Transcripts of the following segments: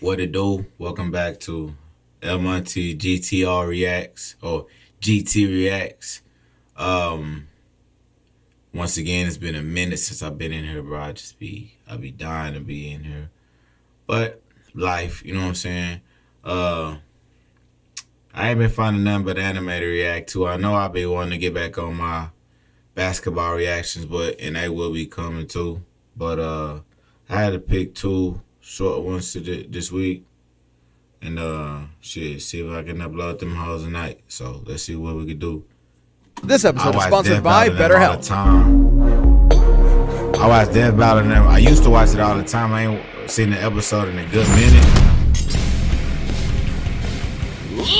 What it do? Welcome back to El Monte GTR Reacts or GT Reacts. Um, Once again, it's been a minute since I've been in here, bro. I be dying to be in here, but life, you know what I'm saying? I ain't been finding nothing but anime to react to. I know I'll be wanting to get back on my basketball reactions, and they will be coming too. But I had to pick two short ones this week, and see if I can upload them hoes tonight. So let's see what we can do. This episode is sponsored by BetterHelp. I watch Death Battle and them. I used to watch it all the time. I ain't seen the episode in a good minute.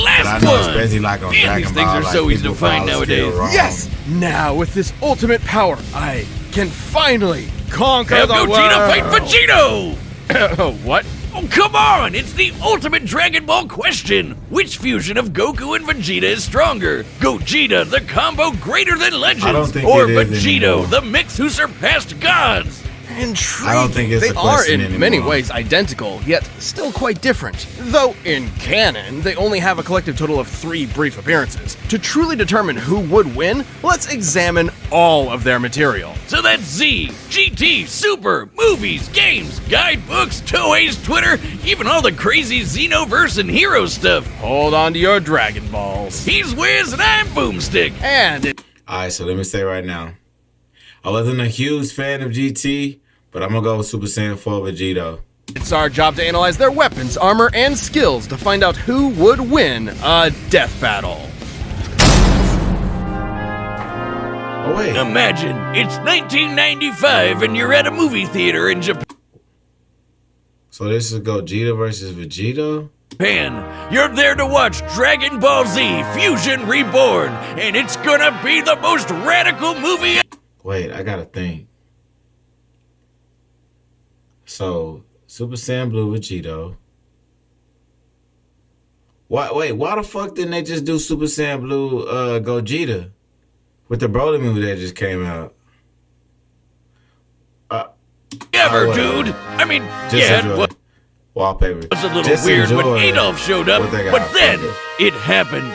Last one! Especially like on Dragon these things Ball, are so easy to find nowadays. Yes! Now, with this ultimate power, I can finally conquer Have the Gogeta world! fight Vegito! What? Oh, come on! It's the ultimate Dragon Ball question! Which fusion of Goku and Vegeta is stronger? Gogeta, the combo greater than legends, or Vegito, the mix who surpassed gods? Intriguing. I don't think it's they a are question in many anymore. ways identical, yet still quite different. Though in canon, they only have a collective total of 3 brief appearances. To truly determine who would win, let's examine all of their material. So that's Z, GT, Super, movies, games, guidebooks, Toei's Twitter, even all the crazy Xenoverse and hero stuff. Hold on to your Dragon Balls. He's Wiz and I'm Boomstick. And Alright, so let me say right now, I wasn't a huge fan of GT, but I'm gonna go with Super Saiyan 4 Vegito. it's our job to analyze their weapons, armor, and skills to find out who would win a death battle. Oh wait, Imagine, it's 1995 and you're at a movie theater in so this is Gogeta versus Vegito? Japan. You're there to watch Dragon Ball Z Fusion Reborn, and it's gonna be the most radical movie. Wait, I gotta think. So Super Saiyan Blue Vegito. Why the fuck didn't they just do Super Saiyan Blue Gogeta with the Broly movie that just came out? Ever, whatever. dude. I mean, Just yeah, enjoy. it Wallpaper. was a little Just weird when enjoy Adolf showed up, what they got. but then Fuck it happened.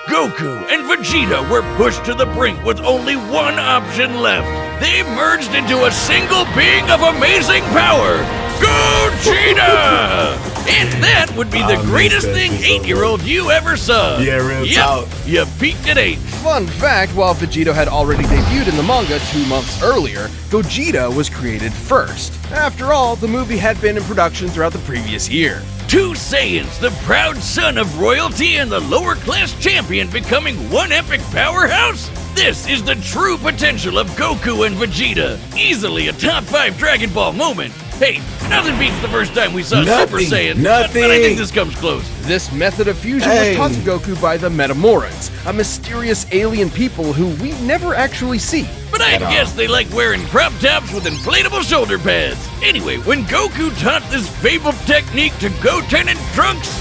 Goku and Vegeta were pushed to the brink with only one option left. They merged into a single being of amazing power, Gogeta! And that would be the I greatest missed that thing shit so 8-year-old you ever saw. Yeah, real Yep, talk. you peaked at 8. Fun fact, while Vegito had already debuted in the manga 2 months earlier, Gogeta was created first. After all, the movie had been in production throughout the previous year. 2 Saiyans, the proud son of royalty and the lower class champion becoming one epic powerhouse? This is the true potential of Goku and Vegeta. Easily a top 5 Dragon Ball moment. Hey, nothing beats the first time we saw Super Saiyan, but I think this comes close. This method of fusion Hey. was taught to Goku by the Metamorans, a mysterious alien people who we never actually see. But I guess they like wearing crop tops with inflatable shoulder pads. Anyway, when Goku taught this fabled technique to Goten and Trunks,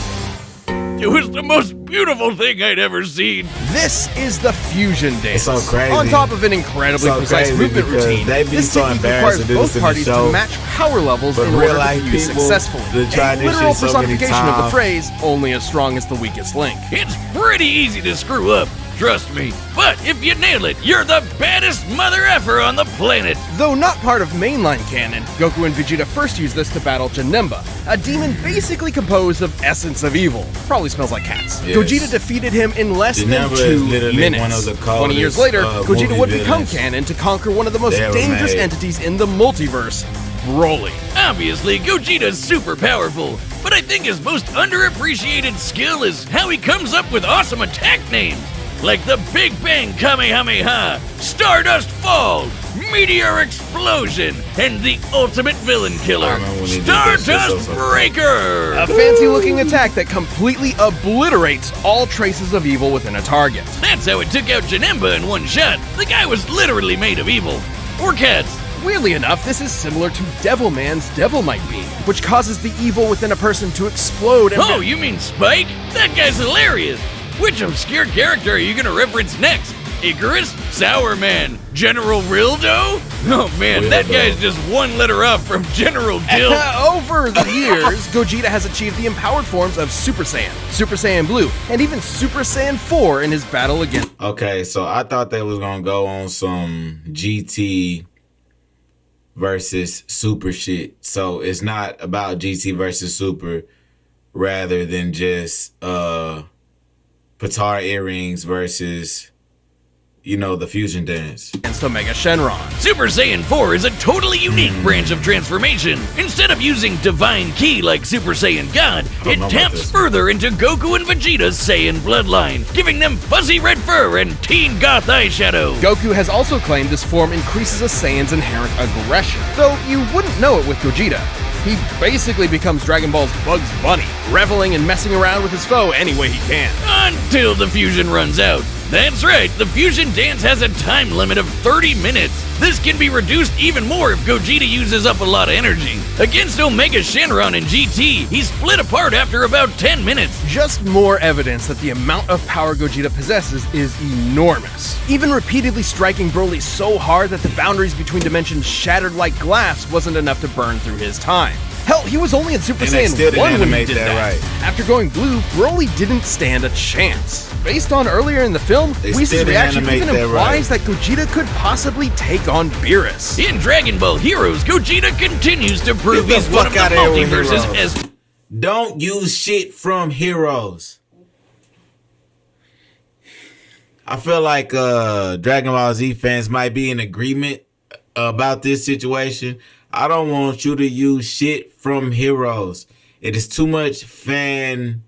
it was the most beautiful thing I'd ever seen. This is the fusion dance. It's so crazy. On top of an incredibly So precise crazy movement because routine, they be this so technique embarrassed requires to do this both in the parties show. to match power levels But in real order to life fuse people successfully. that tried A this literal shit so many personification of the times. phrase, only as strong as the weakest link. It's pretty easy to screw up, trust me. But if you nail it, you're the baddest mother effer on the planet. Though not part of mainline canon, Goku and Vegeta first used this to battle Janemba, a demon basically composed of essence of evil. Probably smells like cats. Yes. Gogeta defeated him in less Janemba than is 2 literally minutes. one of the 20 years coldest, later, movie Gogeta would become villains canon to conquer one of the most they ever dangerous made. entities in the multiverse, Broly. Obviously, Gogeta's super powerful, but I think his most underappreciated skill is how he comes up with awesome attack names. Like the Big Bang Kamehameha, Stardust Fall, Meteor Explosion, and the ultimate villain killer, I remember when he did that shit Stardust so Breaker! A fancy-looking attack that completely obliterates all traces of evil within a target. That's how it took out Janemba in one shot. The guy was literally made of evil. Or cats. Weirdly enough, this is similar to Devilman's Devil Might Be, which causes the evil within a person to explode and... Oh, you mean Spike? That guy's hilarious! Which obscure character are you gonna reference next? Icarus, Sour Man, General Rildo? Oh man, that guy's just one letter up from General Dill. Over the years, Gogeta has achieved the empowered forms of Super Saiyan, Super Saiyan Blue, and even Super Saiyan 4 in his battle against. Okay, so I thought they was gonna go on some GT versus Super shit. So it's not about GT versus Super, rather than just Patar earrings versus, you know, the fusion dance. Against Omega Shenron. Super Saiyan 4 is a totally unique branch of transformation. Instead of using Divine Ki like Super Saiyan God, it taps further into Goku and Vegeta's Saiyan bloodline, giving them fuzzy red fur and teen goth eyeshadow. Goku has also claimed this form increases a Saiyan's inherent aggression, though you wouldn't know it with Gogeta. He basically becomes Dragon Ball's Bugs Bunny, reveling and messing around with his foe any way he can. Until the fusion runs out. That's right, the fusion dance has a time limit of 30 minutes. This can be reduced even more if Gogeta uses up a lot of energy. Against Omega Shenron and GT, he split apart after about 10 minutes. Just more evidence that the amount of power Gogeta possesses is enormous. Even repeatedly striking Broly so hard that the boundaries between dimensions shattered like glass wasn't enough to burn through his time. Hell, he was only in Super And they still Saiyan didn't 1 when he animate did that that. right. After going blue, Broly didn't stand a chance. Based on earlier in the film, They Whis' still didn't reaction animate even that implies that Gogeta could possibly take on Beerus. In Dragon Ball Heroes, Gogeta continues to prove Get the he's one of fuck the outta here with multiverses Heroes. as Don't use shit from Heroes. I feel like Dragon Ball Z fans might be in agreement about this situation. I don't want you to use shit from Heroes. It is too much fan.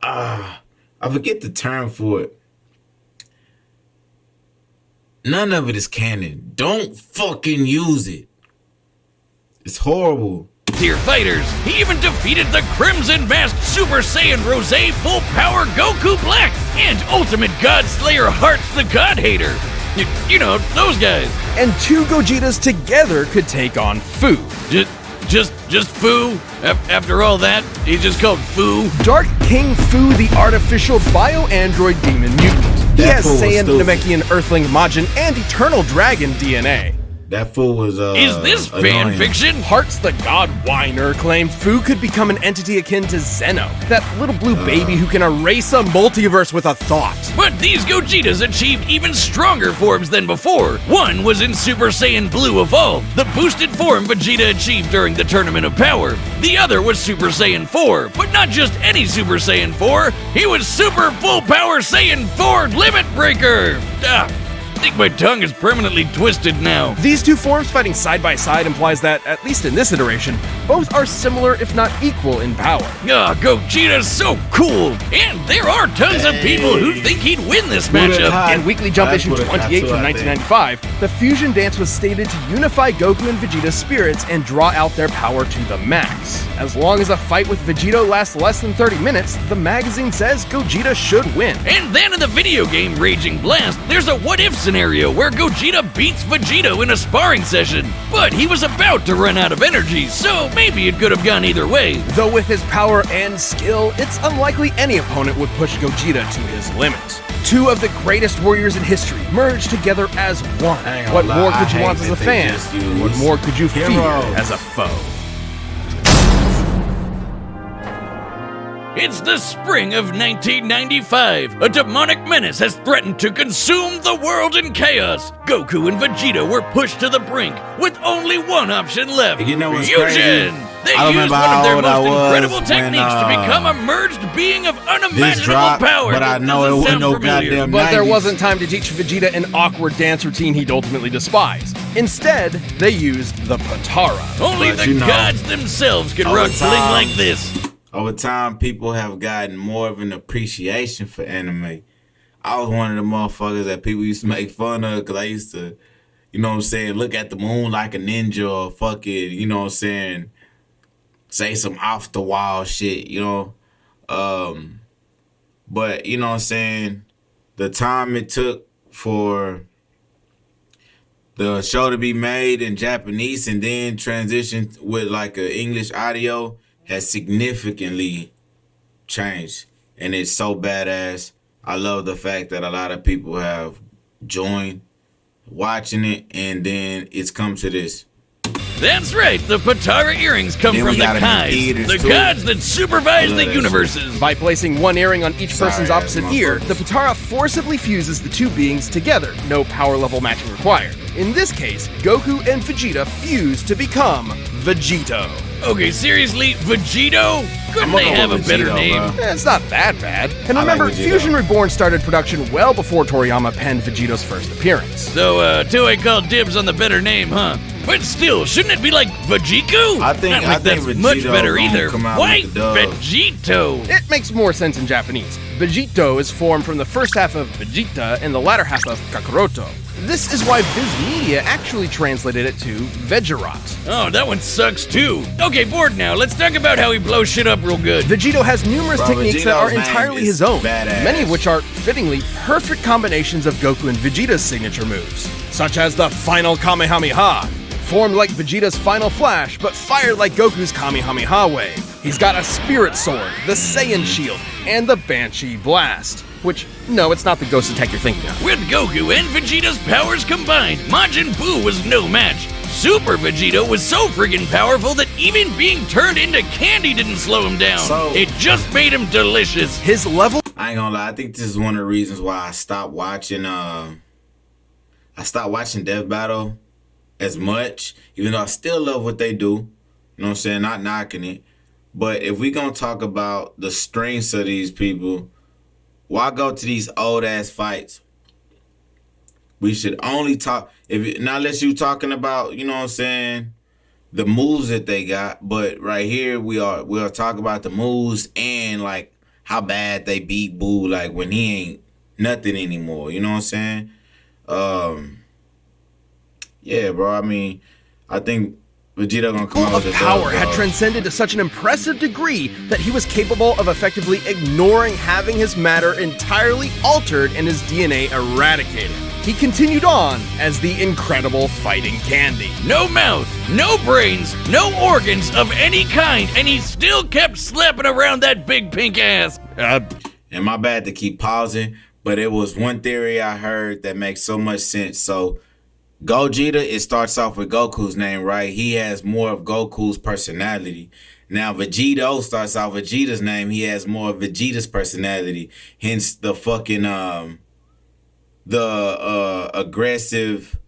I forget the term for it. None of it is canon. Don't fucking use it. It's horrible. tier fighters. He even defeated the Crimson Masked Super Saiyan Rose Full Power Goku Black and Ultimate God Slayer Hearts the God Hater. You know, those guys. And two Gogetas together could take on Fu. Just Fu? After all that, he's just called Fu? Dark King Fu, the artificial bio-android demon mutant. He That has fool was Saiyan, stupid. Namekian, Earthling, Majin, and Eternal Dragon DNA. That fool was Is this fan annoying. fiction? Hearts the God Whiner claimed Fu could become an entity akin to Zeno, that little blue baby who can erase a multiverse with a thought. But these Gogetas achieved even stronger forms than before. One was in Super Saiyan Blue Evolved, the boosted form Vegeta achieved during the Tournament of Power. The other was Super Saiyan 4, but not just any Super Saiyan 4. He was Super Full Power Saiyan 4 Limit Breaker. I think my tongue is permanently twisted now. These two forms fighting side by side implies that, at least in this iteration, both are similar if not equal in power. Gogeta's so cool! And there are tons of people who think he'd win this matchup. In Weekly Jump That's issue what it got 28 to, from I think. 1995, the fusion dance was stated to unify Goku and Vegeta's spirits and draw out their power to the max. As long as a fight with Vegeta lasts less than 30 minutes, the magazine says Gogeta should win. And then in the video game Raging Blast, there's a what-if scenario where Gogeta beats Vegeta in a sparring session. But he was about to run out of energy, so maybe it could have gone either way. Though with his power and skill, it's unlikely any opponent would push Gogeta to his limit. Two of the greatest warriors in history merged together as one. I ain't gonna What lie, more I could you hate want as a that they fan? just use What more could you fear heroes. as a foe? It's the spring of 1995. A demonic menace has threatened to consume the world in chaos. Goku and Vegeta were pushed to the brink with only one option left. You know what's fusion! crazy? They I used remember one of how their old I most was incredible when, techniques to become a merged being of This unimaginable dropped, power. but I know it Doesn't wasn't sound no familiar. goddamn But there 90s. wasn't time to teach Vegeta an awkward dance routine he'd ultimately despise. Instead, they used the Patara. Only But the you know, gods themselves can over rock bling time- like this. Over time, people have gotten more of an appreciation for anime. I was one of the motherfuckers that people used to make fun of because I used to, you know what I'm saying, look at the moon like a ninja or fucking, you know what I'm saying, say some off the wall shit, you know. But, you know what I'm saying, the time it took for the show to be made in Japanese and then transition with like an English audio has significantly changed, and it's so badass. I love the fact that a lot of people have join, watching it, and then it's come to this. That's right, the Potara earrings come Then from we the got 'em in Kais, theaters, the too. gods that supervise I love the that universes. By placing one earring on each person's Sorry, opposite ear, motherfuckers. the Potara forcibly fuses the two beings together, no power level matching required. In this case, Goku and Vegeta fuse to become Vegito. Okay, seriously, Vegito? Couldn't gonna they go have a with better Vegito, name? bro. It's not that bad. And I like remember, Vegito. Fusion Reborn started production well before Toriyama penned Vegito's first appearance. So, Toei called dibs on the better name, huh? But still, shouldn't it be like Vajiku? I think- Not like I think that's much Vegito better gonna either. come out Why with the dub. Vegito? It makes more sense in Japanese. Vegito is formed from the first half of Vegeta and the latter half of Kakaroto. This is why Viz Media actually translated it to Vegerot. Oh, that one sucks too. Okay, bored now. Let's talk about how he blows shit up real good. Vegito has numerous Bro, techniques that are Vegito's name entirely is his own, badass. many of which are fittingly perfect combinations of Goku and Vegeta's signature moves, such as the Final Kamehameha, formed like Vegeta's Final Flash, but fired like Goku's Kamehameha wave. He's got a Spirit Sword, the Saiyan Shield, and the Banshee Blast. Which, no, it's not the Ghost Attack you're thinking of. With Goku and Vegeta's powers combined, Majin Buu was no match. Super Vegeta was so friggin' powerful that even being turned into candy didn't slow him down. So- It just made him delicious. His level I ain't gonna lie. I think this is one of the reasons why I stopped watching. Death Battle as much, even though I still love what they do. You know what I'm saying? Not knocking it. But if we gonna talk about the strengths of these people, why go to these old ass fights? We should only talk not unless you talking about, you know what I'm saying, the moves that they got. But right here we'll talk about the moves and like how bad they beat Boo, like when he ain't nothing anymore. You know what I'm saying? Yeah, bro. I mean, I think Vegeta gonna come out of with the power dub, had dog. transcended to such an impressive degree that he was capable of effectively ignoring having his matter entirely altered and his DNA eradicated. He continued on as the incredible fighting candy. No mouth, no brains, no organs of any kind, and he still kept slapping around that big pink ass. And my bad to keep pausing, but it was one theory I heard that makes so much sense. So Gogeta, it starts off with Goku's name, right? He has more of Goku's personality. Now Vegito starts off with Vegeta's name. He has more of Vegeta's personality. Hence the fucking aggressive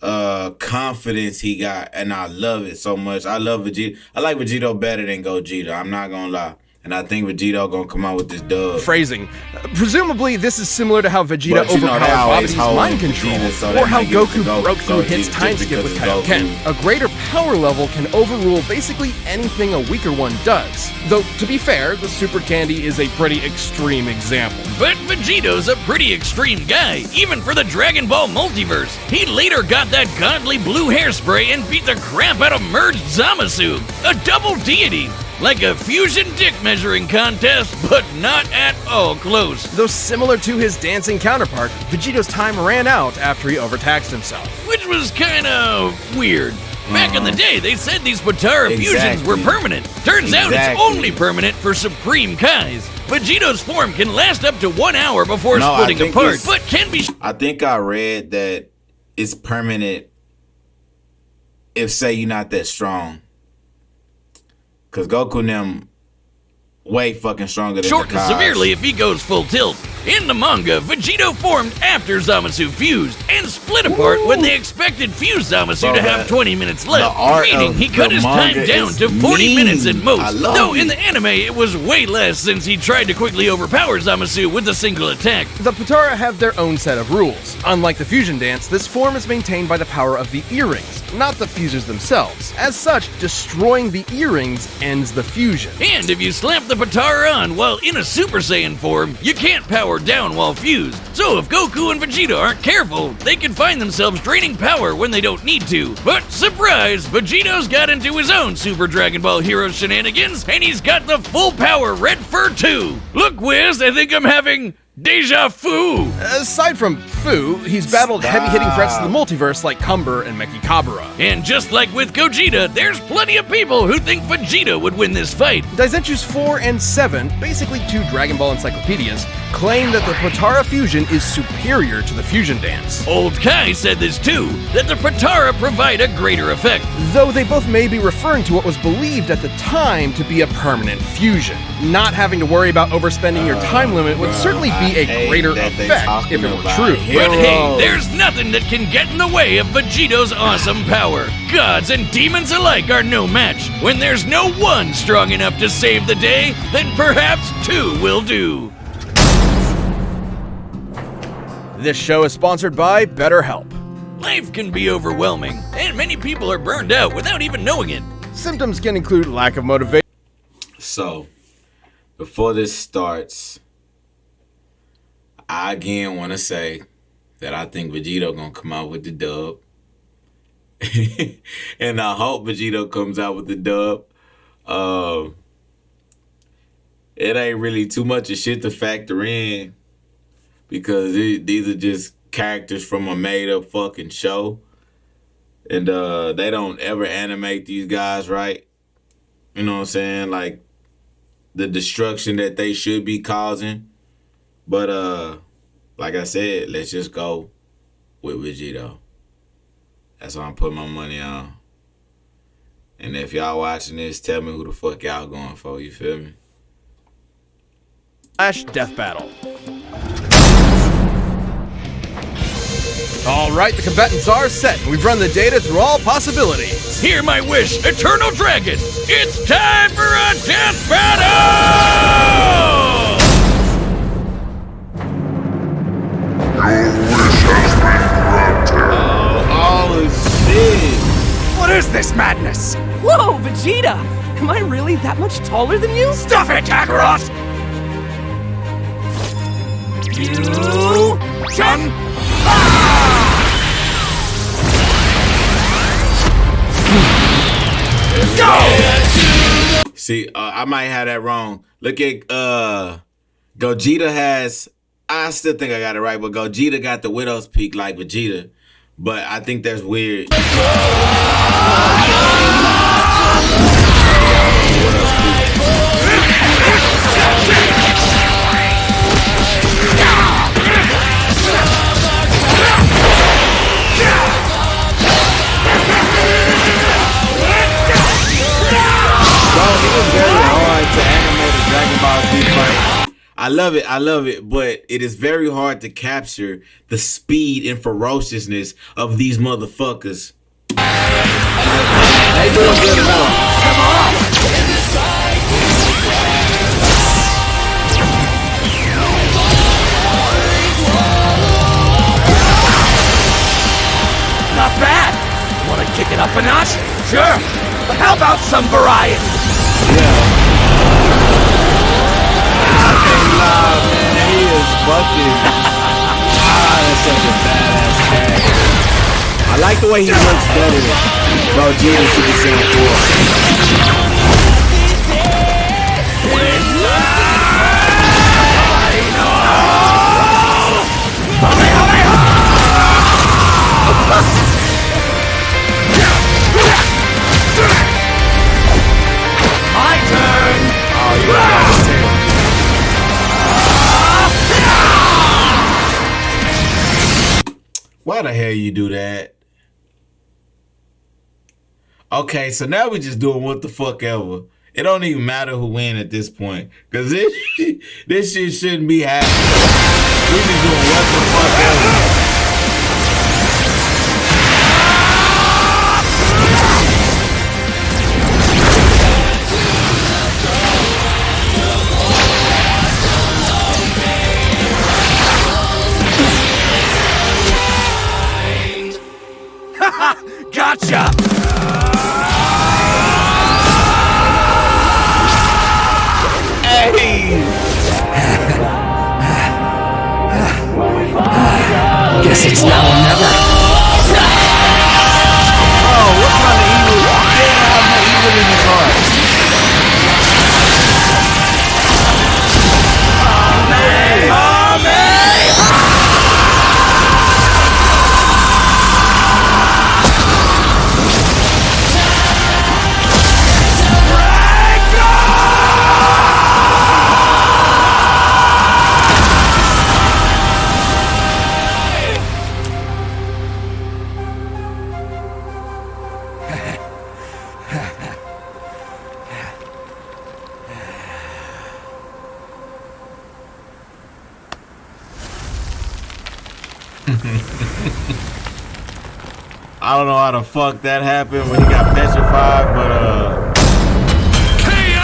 confidence he got, and I love it so much. I love Vegeta. I like Vegito better than Gogeta. I'm not gonna lie. And I think Vegito gonna come out with this dub. Phrasing. Presumably, this is similar to how Vegeta But you know, overpowered they always Babidi's hold mind control, Vegeta, so they or how might give it to Goku broke through Gogeta Hit's just time skip because with it's Kaioken. Goku. A greater power level can overrule basically anything a weaker one does. Though, to be fair, the Super Candy is a pretty extreme example. But Vegito's a pretty extreme guy, even for the Dragon Ball multiverse. He later got that godly blue hairspray and beat the crap out of merged Zamasu, a double deity. Like a fusion dick measuring contest, but not at all close. Though similar to his dancing counterpart, Vegito's time ran out after he overtaxed himself. Which was kinda weird. Back in the day, they said these Potara fusions were Exactly. permanent. Turns out it's Exactly. only permanent for Supreme Kais. Vegito's form can last up to 1 hour before No, I splitting think apart, it's- but can be I think I read that it's permanent if, say, you're not that strong. Because Goku and them way fucking stronger than shortened the Kais. severely if he goes full tilt. In the manga, Vegito formed after Zamasu fused and split apart when they expected fused Zamasu Bro, to have that- 20 minutes left, the art meaning of he cut the his time manga down is to 40 mean. minutes at most. I love Though in it. the anime, it was way less since he tried to quickly overpower Zamasu with a single attack. The Potara have their own set of rules. Unlike the fusion dance, this form is maintained by the power of the earrings, not the fusers themselves. As such, destroying the earrings ends the fusion. And if you slap the Potara on while in a Super Saiyan form, you can't power down while fused. So if Goku and Vegeta aren't careful, they can find themselves draining power when they don't need to. But surprise, Vegito's got into his own Super Dragon Ball Hero shenanigans, and he's got the full power Red Fur too. Look, Wiz, I think I'm having Deja Fu! Aside from Fu, he's battled heavy-hitting threats to the multiverse like Cumber and Mechikabura. And just like with Gogeta, there's plenty of people who think Vegeta would win this fight. Daizenshus 4 and 7, basically two Dragon Ball encyclopedias, claim that the Potara fusion is superior to the fusion dance. Old Kai said this too, that the Potara provide a greater effect. Though they both may be referring to what was believed at the time to be a permanent fusion. Not having to worry about overspending your time limit would certainly be a greater effect if it were true. But hey, there's nothing that can get in the way of Vegito's awesome power. Gods and demons alike are no match. When there's no one strong enough to save the day, then perhaps two will do. This show is sponsored by BetterHelp. Life can be overwhelming, and many people are burned out without even knowing it. Symptoms can include lack of motivation. So, before this starts, I again want to say that I think Vegito gonna come out with the dub. And I hope Vegito comes out with the dub. It ain't really too much of shit to factor in because these are just characters from a made-up fucking show. And they don't ever animate these guys right. You know what I'm saying? Like, the destruction that they should be causing. But, like I said, let's just go with Vegito. That's what I'm putting my money on. And if y'all watching this, tell me who the fuck y'all going for, you feel me? Death Battle. Alright, the combatants are set. We've run the data through all possibilities. Hear my wish, Eternal Dragon! It's time for a death battle! Oh, shit! What is this madness? Whoa, Vegeta! Am I really that much taller than you? Stuff it, Kakarot! You... Jun... Go! See, I might have that wrong. Look at Gogeta has. I still think I got it right, but Gogeta got the Widow's Peak like Vegeta, but I think that's weird. I love it, but it is very hard to capture the speed and ferociousness of these motherfuckers. They doing good enough. Come on! Not bad! Wanna kick it up a notch? Sure! But how about some variety? Yeah. Man, he is fucking. That's such a badass character. I like the way he looks better than Gogeta Super Saiyan 4. My turn! Oh, you got it. Why the hell you do that? Okay, so now we just doing what the fuck ever. It don't even matter who win at this point. Cause this shit shouldn't be happening. We just doing what the fuck ever. Gotcha! Hey! I don't know how the fuck that happened when he got petrified, but KO!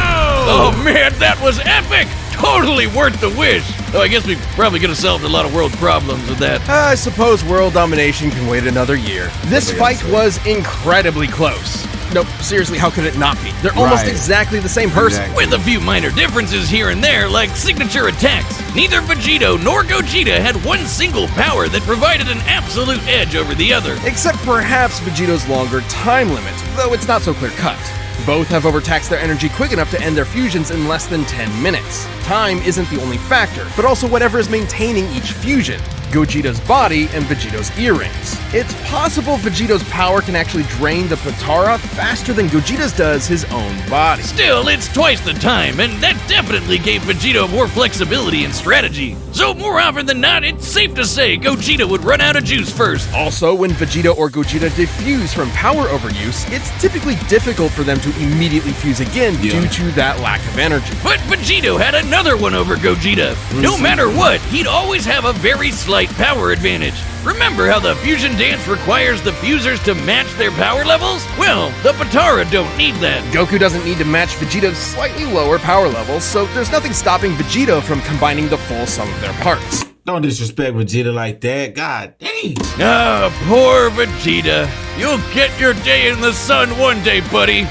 Oh man, that was epic! Totally worth the wish. Oh, I guess we probably could have solved a lot of world problems with that. I suppose world domination can wait another year. This fight was incredibly close. Nope, seriously, how could it not be? They're almost Right. exactly the same person. Exactly. With a few minor differences here and there, like signature attacks. Neither Vegito nor Gogeta had one single power that provided an absolute edge over the other. Except perhaps Vegito's longer time limit, though it's not so clear-cut. Both have overtaxed their energy quick enough to end their fusions in less than 10 minutes. Time isn't the only factor, but also whatever is maintaining each fusion. Gogeta's body and Vegito's earrings. It's possible Vegito's power can actually drain the Potara faster than Gogeta's does his own body. Still, it's twice the time, and that definitely gave Vegito more flexibility and strategy. So more often than not, it's safe to say Gogeta would run out of juice first. Also, when Vegeta or Gogeta diffuse from power overuse, it's typically difficult for them to immediately fuse again due to that lack of energy. But Vegito had another one over Gogeta. No matter what, he'd always have a very slight power advantage. Remember how the fusion dance requires the fusers to match their power levels? Well, the Potara don't need that. Goku doesn't need to match Vegeta's slightly lower power levels, so there's nothing stopping Vegito from combining the full sum of their parts. don't disrespect Vegeta like that. God dang. Ah, poor Vegeta. You'll get your day in the sun one day, buddy.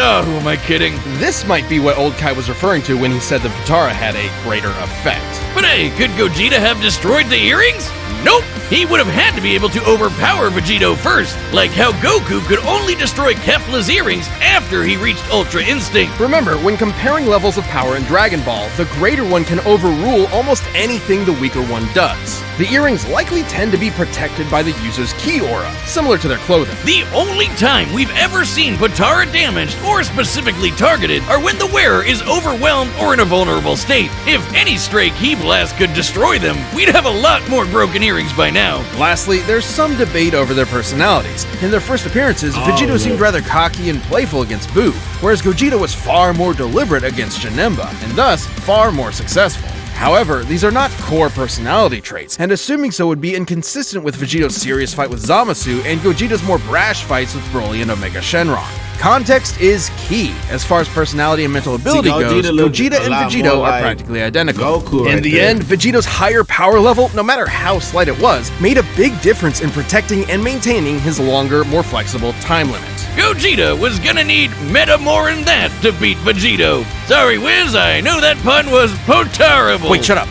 Oh, who am I kidding? This might be what Old Kai was referring to when he said the Potara had a greater effect. But hey, could Gogeta have destroyed the earrings? Nope! He would have had to be able to overpower Vegito first, like how Goku could only destroy Kefla's earrings after he reached Ultra Instinct. Remember, when comparing levels of power in Dragon Ball, the greater one can overrule almost anything the weaker one does. The earrings likely tend to be protected by the user's ki aura, similar to their clothing. The only time we've ever seen Potara damaged or specifically targeted are when the wearer is overwhelmed or in a vulnerable state. If any stray ki blast could destroy them, we'd have a lot more broken earrings by now. Lastly, there's some debate over their personalities. In their first appearances, Vegito seemed rather cocky and playful against Buu, whereas Gogeta was far more deliberate against Janemba, and thus far more successful. However, these are not core personality traits, and assuming so would be inconsistent with Vegito's serious fight with Zamasu and Gogeta's more brash fights with Broly and Omega Shenron. Context is key. As far as personality and mental ability goes, Gogeta and Vegito are practically identical. In the end, Vegito's higher power level, no matter how slight it was, made a big difference in protecting and maintaining his longer, more flexible time limit. Gogeta was gonna need meta more than that to beat Vegito. Sorry, Wiz, I know that pun was potarible. Wait, shut up.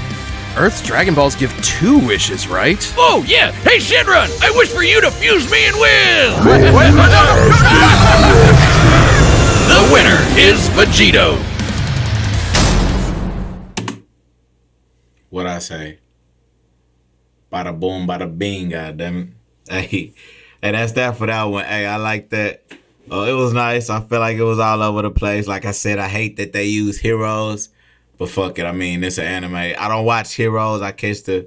Earth's Dragon Balls give 2 wishes, right? Oh, yeah! Hey, Shenron! I wish for you to fuse me and Wiz! The winner is Vegito! What I say? Bada boom, bada bing, goddammit. Hey, that's that for that one. Hey, I like that. It was nice. I feel like it was all over the place. Like I said, I hate that they use heroes. But fuck it, I mean, it's an anime. I don't watch Heroes. I catch the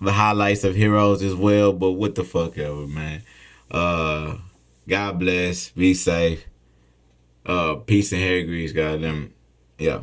highlights of Heroes as well. But what the fuck ever, man. God bless. Be safe. Peace and hair grease, goddamn. Yeah.